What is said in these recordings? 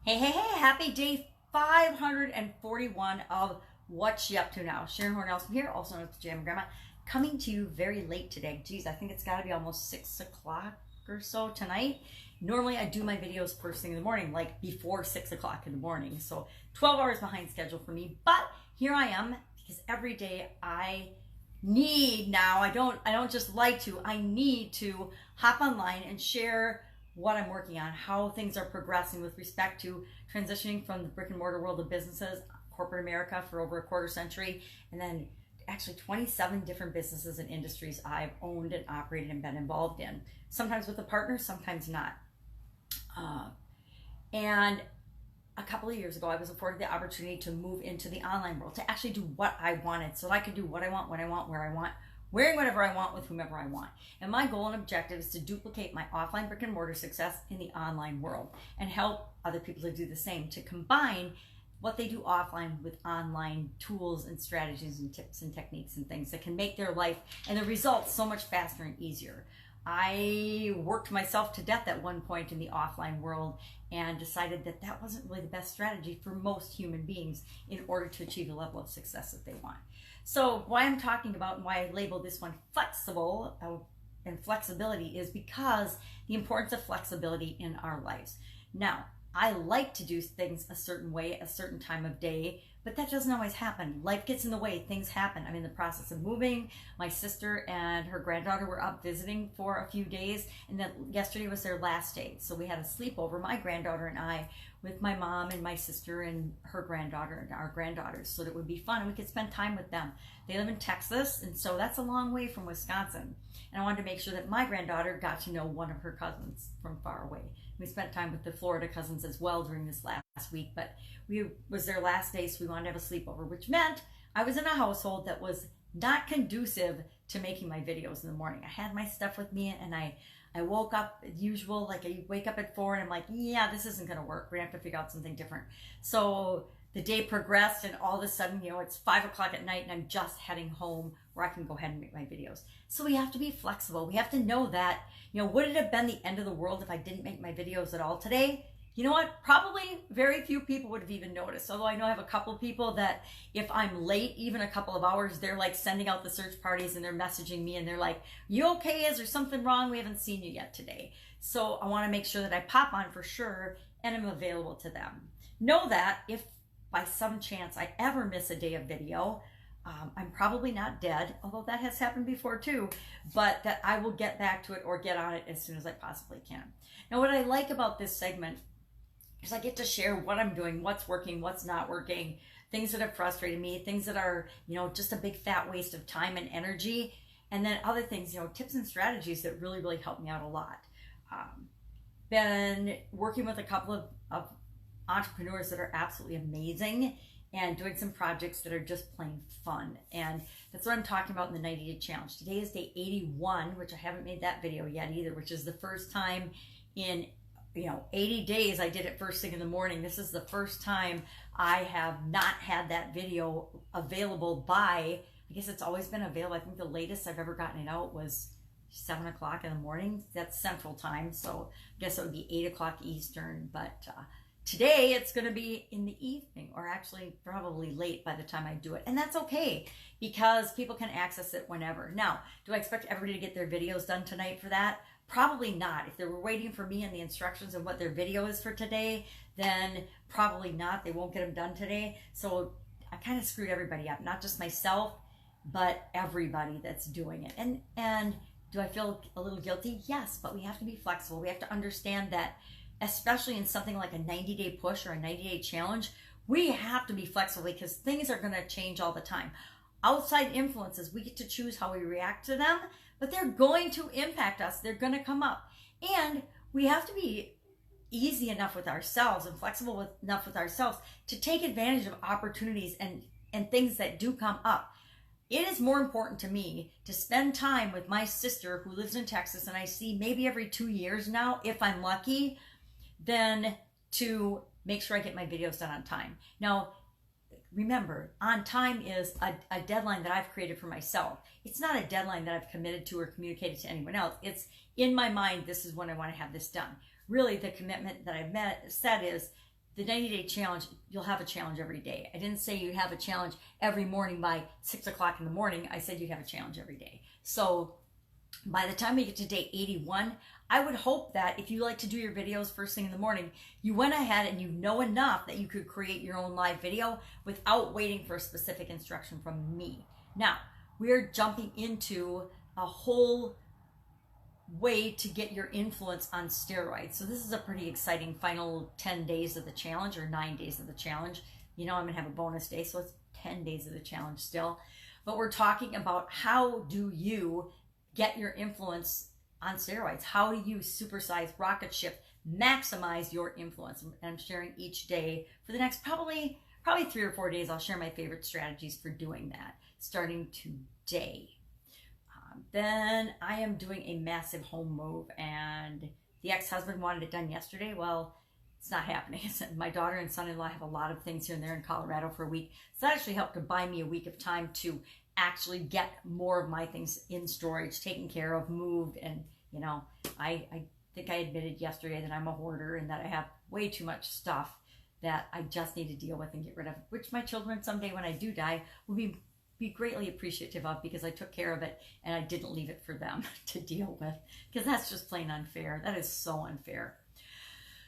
Hey, happy day 541 of What's She Up To Now. Sharon Horne-Ellstrom here, also known as Pajama Grandma, coming to you very late today. Geez, I think it's got to be almost 6 o'clock or so tonight. Normally I do my videos first thing in the morning, like before 6 o'clock in the morning. So 12 hours behind schedule for me, but here I am because every day I need now, I don't just like to, I need to hop online and share what I'm working on, how things are progressing with respect to transitioning from the brick and mortar world of businesses, corporate America for over a quarter century, and then actually 27 different businesses and industries I've owned and operated and been involved in. Sometimes with a partner, sometimes not. And a couple of years ago, I was afforded the opportunity to move into the online world, to actually do what I wanted, so that I could do what I want, when I want, where I want, wearing whatever I want with whomever I want. And my goal and objective is to duplicate my offline brick and mortar success in the online world and help other people to do the same, to combine what they do offline with online tools and strategies and tips and techniques and things that can make their life and the results so much faster and easier. I worked myself to death at one point in the offline world and decided that that wasn't really the best strategy for most human beings in order to achieve the level of success that they want. So why I'm talking about and why I label this one flexible and flexibility is because the importance of flexibility in our lives. Now, I like to do things a certain way, a certain time of day, but that doesn't always happen. Life gets in the way, things happen. I'm in the process of moving. My sister and her granddaughter were up visiting for a few days, and then yesterday was their last day. So we had a sleepover, my granddaughter and I, with my mom and my sister and her granddaughter and our granddaughters, so that it would be fun and we could spend time with them. They live in Texas, and so that's a long way from Wisconsin. And I wanted to make sure that my granddaughter got to know one of her cousins from far away. We spent time with the Florida cousins as well during this last week, but it was their last day, so we wanted to have a sleepover, which meant I was in a household that was not conducive to making my videos in the morning. I had my stuff with me, and I woke up as usual, like I wake up at 4 and I'm like, yeah, this isn't gonna work. We're gonna have to figure out something different. So the day progressed, and all of a sudden, it's 5 o'clock at night and I'm just heading home where I can go ahead and make my videos. So we have to be flexible. We have to know that, would it have been the end of the world if I didn't make my videos at all today? You know what? Probably very few people would have even noticed. Although I know I have a couple of people that if I'm late, even a couple of hours, they're like sending out the search parties and they're messaging me and they're like, you okay? Is there something wrong? We haven't seen you yet today. So I want to make sure that I pop on for sure and I'm available to them. Know that if by some chance I ever miss a day of video, I'm probably not dead, although that has happened before too, but that I will get back to it or get on it as soon as I possibly can. Now, what I like about this segment is I get to share what I'm doing, what's working, what's not working, things that have frustrated me, things that are, just a big fat waste of time and energy, and then other things, tips and strategies that really, really help me out a lot. Been working with a couple of entrepreneurs that are absolutely amazing and doing some projects that are just plain fun. And that's what I'm talking about in the 90-day challenge. Today is day 81, which I haven't made that video yet either, which is the first time in 80 days I did it first thing in the morning. This is the first time I have not had that video available by, I guess it's always been available. I think the latest I've ever gotten it out was 7 o'clock in the morning. That's Central Time, so I guess it would be 8 o'clock Eastern, but today it's going to be in the evening, or actually probably late by the time I do it. And that's okay because people can access it whenever. Now, do I expect everybody to get their videos done tonight for that? Probably not. If they were waiting for me and the instructions of what their video is for today, then probably not. They won't get them done today. So I kind of screwed everybody up, not just myself, but everybody that's doing it. And do I feel a little guilty? Yes, but we have to be flexible. We have to understand that, especially in something like a 90-day push or a 90-day challenge, we have to be flexible because things are going to change all the time. Outside influences, we get to choose how we react to them, but they're going to impact us. They're going to come up. And we have to be easy enough with ourselves and flexible enough with ourselves to take advantage of opportunities and things that do come up. It is more important to me to spend time with my sister who lives in Texas and I see maybe every 2 years now, if I'm lucky, than to make sure I get my videos done on time. Now, remember, on time is a deadline that I've created for myself. It's not a deadline that I've committed to or communicated to anyone else. It's in my mind, this is when I want to have this done. Really, the commitment that I've set is the 90-day challenge, you'll have a challenge every day. I didn't say you'd have a challenge every morning by 6 o'clock in the morning. I said you'd have a challenge every day. So by the time we get to day 81, I would hope that if you like to do your videos first thing in the morning, you went ahead and you know enough that you could create your own live video without waiting for a specific instruction from me. Now, we're jumping into a whole way to get your influence on steroids. So this is a pretty exciting final 10 days of the challenge, or 9 days of the challenge. You know, I'm gonna have a bonus day, so it's 10 days of the challenge still. But we're talking about how do you get your influence on steroids? How do you supersize, rocket ship, maximize your influence? And I'm sharing each day for the next probably 3 or 4 days. I'll share my favorite strategies for doing that starting today. Then I am doing a massive home move, and the ex-husband wanted it done yesterday. Well, it's not happening. My daughter and son-in-law have a lot of things here and there in Colorado for a week. So that actually helped to buy me a week of time to actually get more of my things in storage, taken care of, moved. And, you know, I think I admitted yesterday that I'm a hoarder and that I have way too much stuff that I just need to deal with and get rid of, which my children someday when I do die will be greatly appreciative of, because I took care of it and I didn't leave it for them to deal with, because that's just plain unfair. That is so unfair.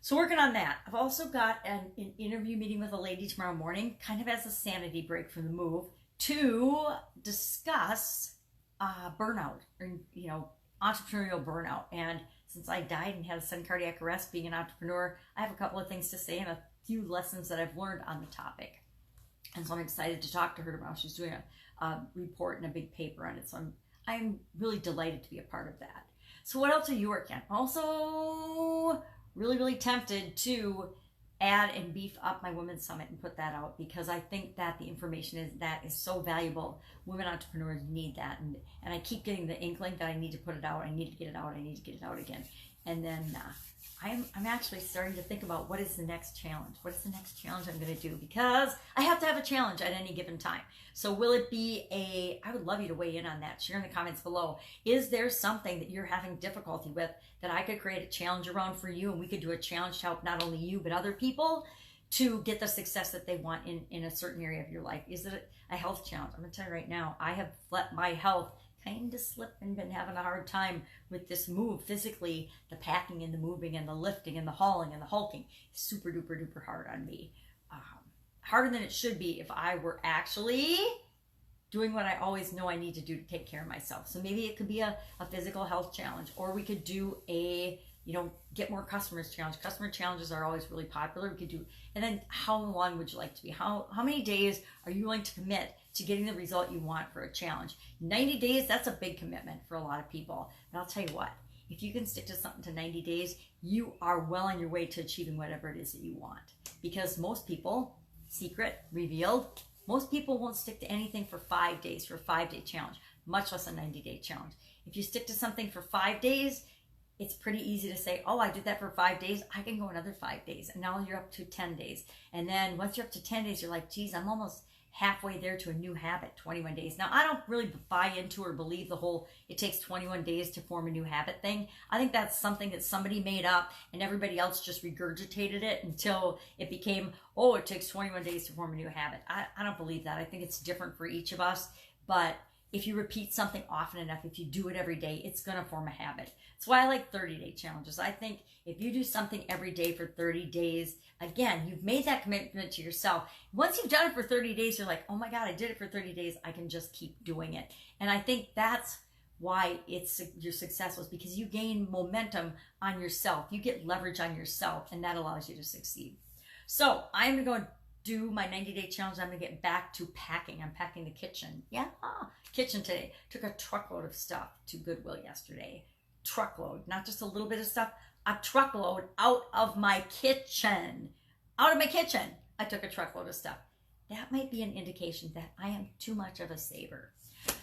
So working on that. I've also got an interview meeting with a lady tomorrow morning, kind of as a sanity break from the move, to discuss burnout, or, you know, entrepreneurial burnout. And since I died and had a sudden cardiac arrest being an entrepreneur, I have a couple of things to say and a few lessons that I've learned on the topic. And so I'm excited to talk to her tomorrow. She's doing a report and a big paper on it. So I'm really delighted to be a part of that. So what else are you working on? Also, really tempted to add and beef up my Women's Summit and put that out, because I think that the information is so valuable. Women entrepreneurs need that. And I keep getting the inkling that I need to put it out. I need to get it out. I need to get it out again. And then I'm actually starting to think about what is the next challenge. What is the next challenge I'm going to do? Because I have to have a challenge at any given time. So will it be I would love you to weigh in on that. Share in the comments below. Is there something that you're having difficulty with that I could create a challenge around for you, and we could do a challenge to help not only you but other people to get the success that they want in a certain area of your life? Is it a health challenge? I'm going to tell you right now, I have let my health kind of slip and been having a hard time with this move physically. The packing and the moving and the lifting and the hauling and the hulking is super duper hard on me. Harder than it should be if I were actually doing what I always know I need to do to take care of myself. So maybe it could be a physical health challenge, or we could do a, you know, get more customers challenge. Customer challenges are always really popular. We could do, and then how long would you like to be? How many days are you willing to commit to getting the result you want for a challenge? 90 days, that's a big commitment for a lot of people. And I'll tell you what, if you can stick to something to 90 days, you are well on your way to achieving whatever it is that you want. Because most people, secret revealed, most people won't stick to anything for 5 days, for a 5-day challenge, much less a 90-day challenge. If you stick to something for 5 days, it's pretty easy to say, oh, I did that for 5 days. I can go another 5 days. And now you're up to 10 days. And then once you're up to 10 days, you're like, geez, I'm almost halfway there to a new habit, 21 days. Now, I don't really buy into or believe the whole it takes 21 days to form a new habit thing. I think that's something that somebody made up and everybody else just regurgitated it until it became, oh, it takes 21 days to form a new habit. I don't believe that. I think it's different for each of us. But if you repeat something often enough, if you do it every day, it's going to form a habit. That's why I like 30-day challenges. I think if you do something every day for 30 days, again, you've made that commitment to yourself. Once you've done it for 30 days, you're like, oh my God, I did it for 30 days. I can just keep doing it. And I think that's why your success was, because you gain momentum on yourself. You get leverage on yourself, and that allows you to succeed. So I'm going to do my 90-day challenge. I'm going to get back to packing. I'm packing the kitchen. Yeah, kitchen today. Took a truckload of stuff to Goodwill yesterday. Truckload, not just a little bit of stuff, a truckload out of my kitchen. Out of my kitchen, I took a truckload of stuff. That might be an indication that I am too much of a saver.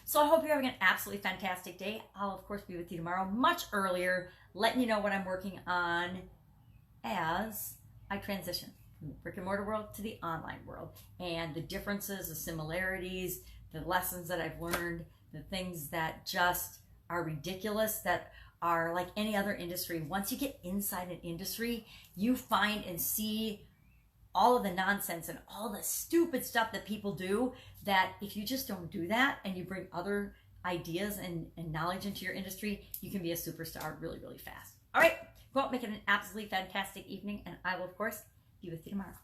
So I hope you're having an absolutely fantastic day. I'll, of course, be with you tomorrow much earlier, letting you know what I'm working on as I transition from the brick and mortar world to the online world, and the differences, the similarities, the lessons that I've learned, the things that just are ridiculous, that are like any other industry. Once you get inside an industry, you find and see all of the nonsense and all the stupid stuff that people do, that if you just don't do that and you bring other ideas and knowledge into your industry, you can be a superstar really, really fast. All right, go out, make it an absolutely fantastic evening, and I will, of course, be with you tomorrow.